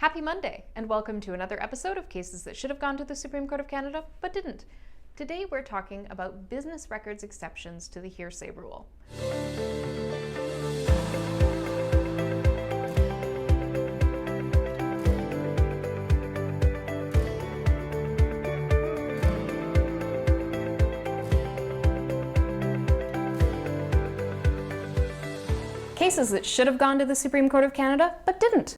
Happy Monday, and welcome to another episode of Cases That Should Have Gone to the Supreme Court of Canada, but didn't. Today we're talking about business records exceptions to the hearsay rule. Cases that should have gone to the Supreme Court of Canada, but didn't.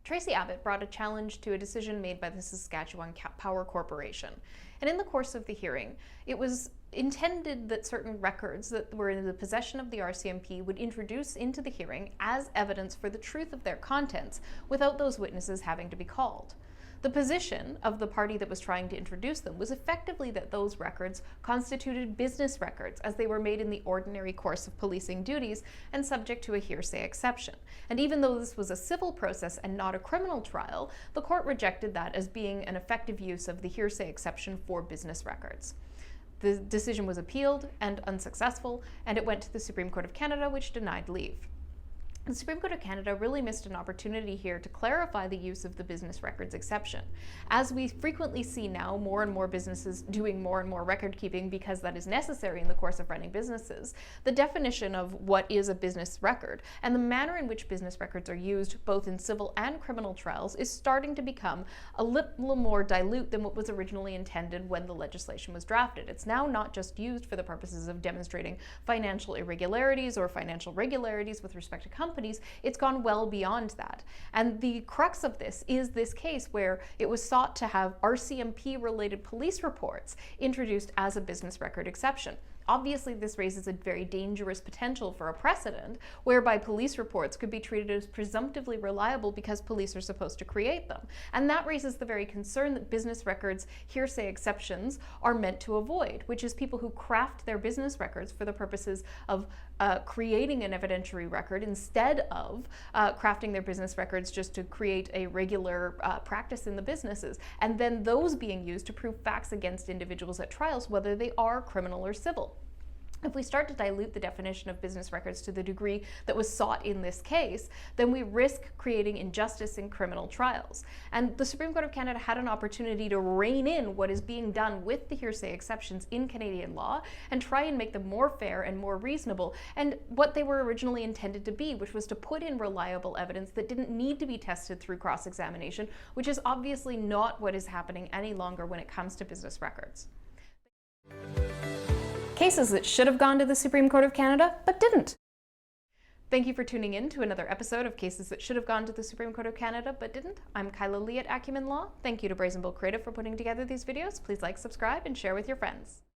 Tracy Abbott brought a challenge to a decision made by the Saskatchewan Power Corporation. And in the course of the hearing, it was intended that certain records that were in the possession of the RCMP would introduce into the hearing as evidence for the truth of their contents without those witnesses having to be called. The position of the party that was trying to introduce them was effectively that those records constituted business records as they were made in the ordinary course of policing duties and subject to a hearsay exception. And even though this was a civil process and not a criminal trial, the court rejected that as being an effective use of the hearsay exception for business records. The decision was appealed and unsuccessful, and it went to the Supreme Court of Canada, which denied leave. The Supreme Court of Canada really missed an opportunity here to clarify the use of the business records exception. As we frequently see now, more and more businesses doing more and more record keeping because that is necessary in the course of running businesses, the definition of what is a business record and the manner in which business records are used both in civil and criminal trials is starting to become a little more dilute than what was originally intended when the legislation was drafted. It's now not just used for the purposes of demonstrating financial irregularities or financial regularities with respect to companies. It's gone well beyond that. And the crux of this is this case where it was sought to have RCMP-related police reports introduced as a business record exception. Obviously, this raises a very dangerous potential for a precedent whereby police reports could be treated as presumptively reliable because police are supposed to create them. And that raises the very concern that business records hearsay exceptions are meant to avoid, which is people who craft their business records for the purposes of creating an evidentiary record instead of crafting their business records just to create a regular practice in the businesses, and then those being used to prove facts against individuals at trials, whether they are criminal or civil. If we start to dilute the definition of business records to the degree that was sought in this case, then we risk creating injustice in criminal trials. And the Supreme Court of Canada had an opportunity to rein in what is being done with the hearsay exceptions in Canadian law and try and make them more fair and more reasonable and what they were originally intended to be, which was to put in reliable evidence that didn't need to be tested through cross-examination, which is obviously not what is happening any longer when it comes to business records. Cases that should have gone to the Supreme Court of Canada, but didn't. Thank you for tuning in to another episode of Cases That Should Have Gone to the Supreme Court of Canada, but didn't. I'm Kyla Lee at Acumen Law. Thank you to Brazen Bull Creative for putting together these videos. Please like, subscribe, and share with your friends.